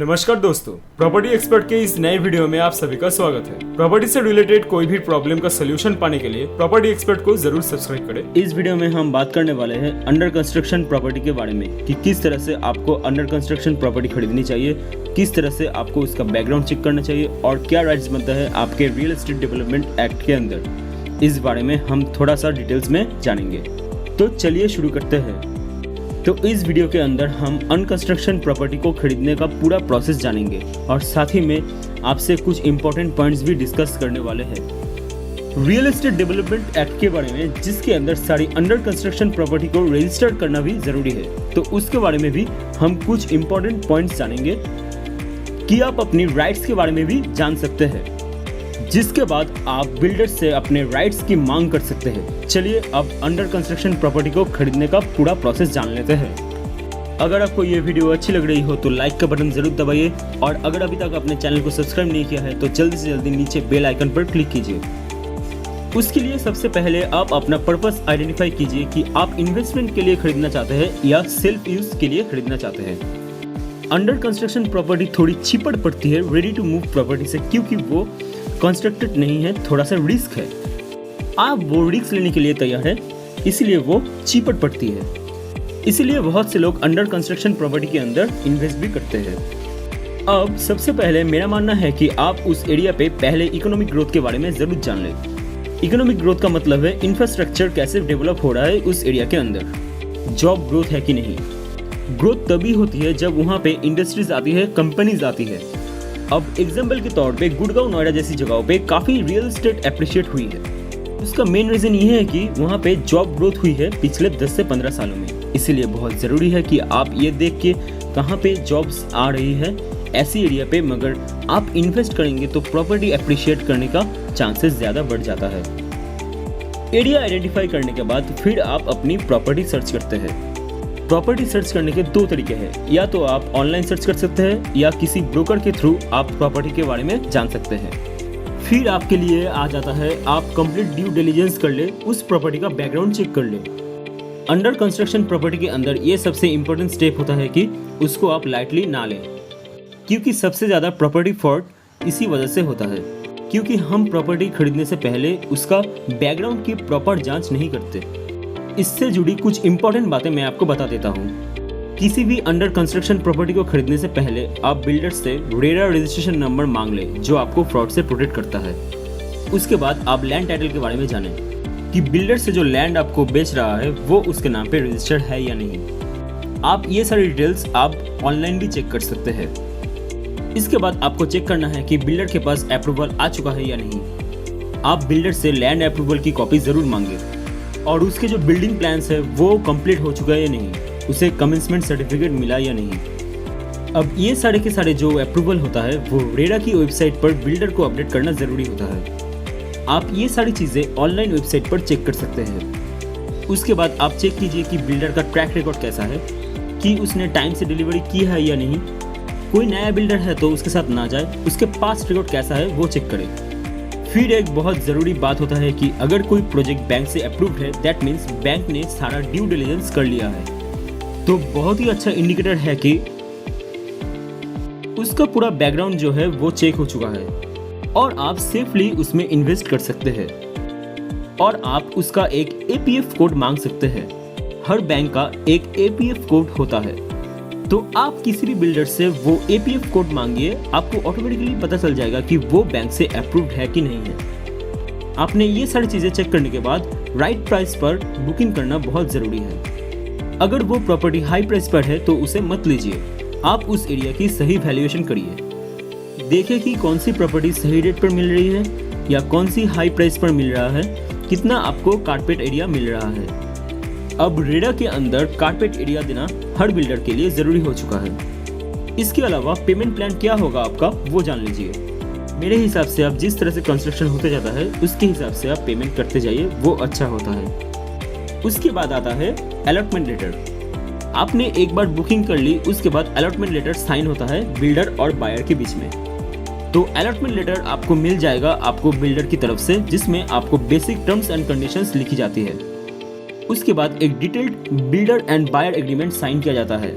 नमस्कार दोस्तों, property expert के इस नए वीडियो में आप सभी का स्वागत है। प्रॉपर्टी से रिलेटेड कोई भी प्रॉब्लम का सोल्यूशन पाने के लिए प्रॉपर्टी एक्सपर्ट को जरूर सब्सक्राइब करें। इस वीडियो में हम बात करने वाले हैं अंडर कंस्ट्रक्शन प्रॉपर्टी के बारे में कि किस तरह से आपको अंडर कंस्ट्रक्शन प्रॉपर्टी खरीदनी चाहिए, किस तरह से आपको उसका बैकग्राउंड चेक करना चाहिए और क्या राइट्स बनता है आपके रियल एस्टेट डेवलपमेंट एक्ट के अंदर। इस बारे में हम थोड़ा सा डिटेल्स में जानेंगे, तो चलिए शुरू करते हैं। तो इस वीडियो के अंदर हम अनकंस्ट्रक्शन प्रॉपर्टी को खरीदने का पूरा प्रोसेस जानेंगे और साथ ही में आपसे कुछ इंपॉर्टेंट पॉइंट्स भी डिस्कस करने वाले हैं रियल एस्टेट डेवलपमेंट एक्ट के बारे में, जिसके अंदर सारी अंडर कंस्ट्रक्शन प्रॉपर्टी को रजिस्टर करना भी जरूरी है। तो उसके बारे में भी हम कुछ इंपॉर्टेंट पॉइंट्स जानेंगे कि आप अपनी राइट्स के बारे में भी जान सकते हैं, जिसके बाद आप बिल्डर से अपने राइट्स की मांग कर सकते हैं। चलिए अब अंडर कंस्ट्रक्शन प्रॉपर्टी को खरीदने का पूरा प्रोसेस जान लेते हैं। अगर आपको ये वीडियो अच्छी लग रही हो तो लाइक का बटन जरूर दबाइए और अगर अभी तक अपने चैनल को सब्सक्राइब नहीं किया है तो जल्दी से जल्दी नीचे बेल आइकन पर क्लिक कीजिए। उसके लिए सबसे पहले आप अपना पर्पस आइडेंटिफाई कीजिए कि आप इन्वेस्टमेंट के लिए खरीदना चाहते हैं या सेल्फ यूज के लिए खरीदना चाहते हैं। अंडर कंस्ट्रक्शन प्रॉपर्टी थोड़ी चीपर पड़ती है रेडी टू मूव प्रॉपर्टी से, क्योंकि वो कंस्ट्रक्टेड नहीं है, थोड़ा सा रिस्क है। आप वो रिस्क लेने के लिए तैयार है, इसलिए वो चीपर पड़ती है। इसलिए बहुत से लोग अंडर कंस्ट्रक्शन प्रॉपर्टी के अंदर इन्वेस्ट भी करते हैं। अब सबसे पहले मेरा मानना है कि आप उस एरिया पे पहले इकोनॉमिक ग्रोथ के बारे में जरूर जान लें। इकोनॉमिक ग्रोथ का मतलब है इंफ्रास्ट्रक्चर कैसे डेवलप हो रहा है उस एरिया के अंदर, जॉब ग्रोथ है कि नहीं। ग्रोथ तभी होती है जब वहाँ पे इंडस्ट्रीज आती है, कंपनीज आती है। अब एग्जाम्पल के तौर पे गुड़गांव, नोएडा जैसी जगहों पे काफी रियल एस्टेट एप्रिशिएट हुई है। उसका मेन रीजन ये है कि वहाँ पे जॉब ग्रोथ हुई है पिछले 10 से 15 सालों में। इसीलिए बहुत जरूरी है कि आप ये देख के कहाँ पे जॉब्स आ रही है ऐसी एरिया पे, मगर आप इन्वेस्ट करेंगे तो प्रॉपर्टी एप्रिशिएट करने का चांसेस ज्यादा बढ़ जाता है। एरिया आइडेंटिफाई करने के बाद फिर आप अपनी प्रॉपर्टी सर्च करते हैं। प्रॉपर्टी सर्च करने के दो तरीके हैं, या तो आप ऑनलाइन सर्च कर सकते हैं या किसी ब्रोकर के थ्रू आप प्रॉपर्टी के बारे में जान सकते हैं। फिर आपके लिए आ जाता है आप कंप्लीट ड्यू डिलिजेंस कर ले, उस प्रॉपर्टी का बैकग्राउंड चेक कर ले। अंडर कंस्ट्रक्शन प्रॉपर्टी के अंदर ये सबसे इंपॉर्टेंट स्टेप होता है कि उसको आप लाइटली ना लें, क्योंकि सबसे ज़्यादा प्रॉपर्टी फ्रॉड इसी वजह से होता है, क्योंकि हम प्रॉपर्टी खरीदने से पहले उसका बैकग्राउंड की प्रॉपर जाँच नहीं करते। इससे जुड़ी कुछ इंपॉर्टेंट बातें मैं आपको बता देता हूँ। किसी भी अंडर कंस्ट्रक्शन प्रॉपर्टी को खरीदने से पहले आप बिल्डर से रेरा रजिस्ट्रेशन नंबर मांग लें, जो आपको फ्रॉड से प्रोटेक्ट करता है। उसके बाद आप लैंड टाइटल के बारे में जानें कि बिल्डर से जो लैंड आपको बेच रहा है वो उसके नाम पे रजिस्टर्ड है या नहीं। आप ये सारी डिटेल्स आप ऑनलाइन भी चेक कर सकते हैं। इसके बाद आपको चेक करना है कि बिल्डर के पास अप्रूवल आ चुका है या नहीं। आप बिल्डर से लैंड अप्रूवल की कॉपी जरूर मांगे और उसके जो बिल्डिंग प्लान्स है वो कंप्लीट हो चुका है या नहीं, उसे कमेंसमेंट सर्टिफिकेट मिला या नहीं। अब ये सारे के सारे जो अप्रूवल होता है वो रेरा की वेबसाइट पर बिल्डर को अपडेट करना जरूरी होता है। आप ये सारी चीज़ें ऑनलाइन वेबसाइट पर चेक कर सकते हैं। उसके बाद आप चेक कीजिए कि बिल्डर का ट्रैक रिकॉर्ड कैसा है, कि उसने टाइम से डिलीवरी की है या नहीं। कोई नया बिल्डर है तो उसके साथ ना जाए, उसके पास रिकॉर्ड कैसा है वो चेक करें। फिर एक बहुत ज़रूरी बात होता है कि अगर कोई प्रोजेक्ट बैंक से अप्रूव्ड है, दैट मीन्स बैंक ने सारा ड्यू डिलिजेंस कर लिया है, तो बहुत ही अच्छा इंडिकेटर है कि उसका पूरा बैकग्राउंड जो है वो चेक हो चुका है और आप सेफली उसमें इन्वेस्ट कर सकते हैं। और आप उसका एक APF कोड मांग सकते हैं। हर बैंक का एक APF कोड होता है, तो आप किसी भी बिल्डर से वो APF कोड मांगिए, आपको ऑटोमेटिकली पता चल जाएगा कि वो बैंक से अप्रूव्ड है कि नहीं है। आपने ये सारी चीज़ें चेक करने के बाद राइट प्राइस पर बुकिंग करना बहुत ज़रूरी है। अगर वो प्रॉपर्टी हाई प्राइस पर है तो उसे मत लीजिए, आप उस एरिया की सही वैल्यूएशन करिए। देखें कि कौन सी प्रॉपर्टी सही रेट पर मिल रही है या कौन सी हाई प्राइस पर मिल रहा है, कितना आपको कारपेट एरिया मिल रहा है। अब रेरा के अंदर कारपेट एरिया देना हर बिल्डर के लिए ज़रूरी हो चुका है। इसके अलावा पेमेंट प्लान क्या होगा आपका वो जान लीजिए। मेरे हिसाब से आप जिस तरह से कंस्ट्रक्शन होते जाता है उसके हिसाब से आप पेमेंट करते जाइए, वो अच्छा होता है। उसके बाद आता है अलॉटमेंट लेटर। आपने एक बार बुकिंग कर ली, उसके बाद अलॉटमेंट लेटर साइन होता है बिल्डर और बायर के बीच में। तो अलॉटमेंट लेटर आपको मिल जाएगा आपको बिल्डर की तरफ से, जिसमें आपको बेसिक टर्म्स एंड कंडीशंस लिखी जाती है। उसके बाद एक detailed builder and buyer agreement sign किया जाता है।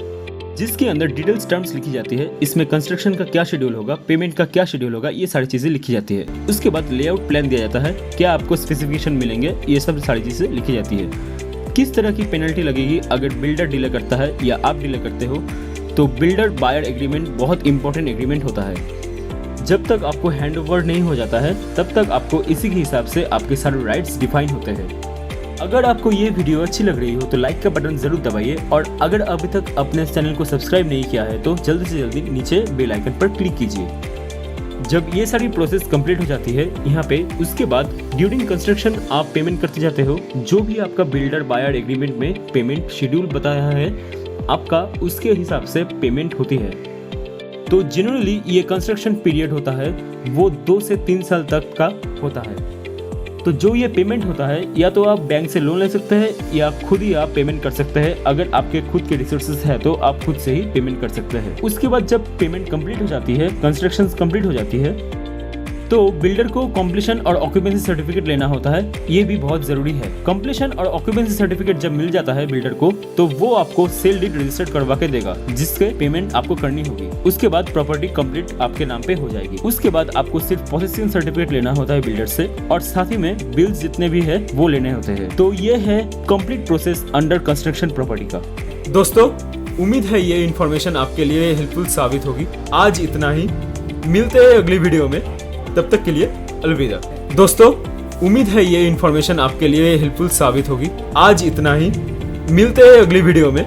जिसके अंदर डिटेल्स टर्म्स लिखी जाती है। इसमें कंस्ट्रक्शन का क्या शेड्यूल होगा, पेमेंट का क्या शेड्यूल होगा, ये सारी चीजें लिखी जाती है। उसके बाद लेआउट प्लान दिया जाता है, क्या आपको स्पेसिफिकेशन मिलेंगे, ये सब सारी चीजें लिखी जाती है। किस तरह की पेनल्टी लगेगी अगर बिल्डर डिले करता है या आप डिले करते हो। तो बिल्डर बायर एग्रीमेंट बहुत इंपॉर्टेंट एग्रीमेंट होता है। जब तक आपको हैंड ओवर नहीं हो जाता है तब तक आपको इसी के हिसाब से आपके सारे राइट्स डिफाइन होते हैं। अगर आपको ये वीडियो अच्छी लग रही हो तो लाइक का बटन जरूर दबाइए, और अगर अभी तक अपने चैनल को सब्सक्राइब नहीं किया है तो जल्दी से जल्दी नीचे बेल आइकन पर क्लिक कीजिए। जब ये सारी प्रोसेस कंप्लीट हो जाती है यहाँ पे, उसके बाद ड्यूरिंग कंस्ट्रक्शन आप पेमेंट करते जाते हो। जो भी आपका बिल्डर बायर एग्रीमेंट में पेमेंट शेड्यूल बताया है आपका, उसके हिसाब से पेमेंट होती है। तो जनरली ये कंस्ट्रक्शन पीरियड होता है वो 2 से 3 साल तक का होता है। तो जो ये पेमेंट होता है, या तो आप बैंक से लोन ले सकते हैं या खुद ही आप पेमेंट कर सकते हैं। अगर आपके खुद के रिसोर्सेज है तो आप खुद से ही पेमेंट कर सकते हैं। उसके बाद जब पेमेंट कंप्लीट हो जाती है, कंस्ट्रक्शन कंप्लीट हो जाती है, तो बिल्डर को कंप्लीशन और ऑक्यूपेंसी सर्टिफिकेट लेना होता है। ये भी बहुत जरूरी है। कंप्लीशन और ऑक्यूपेंसी सर्टिफिकेट जब मिल जाता है बिल्डर को, तो वो आपको सेल डीड रजिस्टर्ड करवा के देगा, जिसके पेमेंट आपको करनी होगी। उसके बाद प्रॉपर्टी कंप्लीट आपके नाम पे हो जाएगी। उसके बाद आपको सिर्फ पोसेसिंग सर्टिफिकेट लेना होता है बिल्डर से, और साथ ही में बिल्स जितने भी है वो लेने होते हैं। तो ये है complete process under construction property का। दोस्तों, उम्मीद है ये इन्फॉर्मेशन आपके लिए हेल्पफुल साबित होगी। आज इतना ही, मिलते हैं अगली वीडियो में, तब तक के लिए अलविदा। दोस्तों, उम्मीद है ये इन्फॉर्मेशन आपके लिए हेल्पफुल साबित होगी। आज इतना ही, मिलते हैं अगली वीडियो में,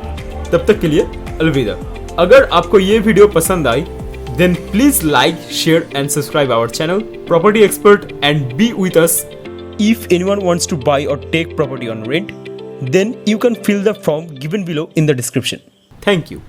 तब तक के लिए अलविदा। अगर आपको ये वीडियो पसंद आई, then please like, share and subscribe our channel property expert and be with us. If anyone wants to buy or take property on rent, then you can fill the form given below in the description. Thank you.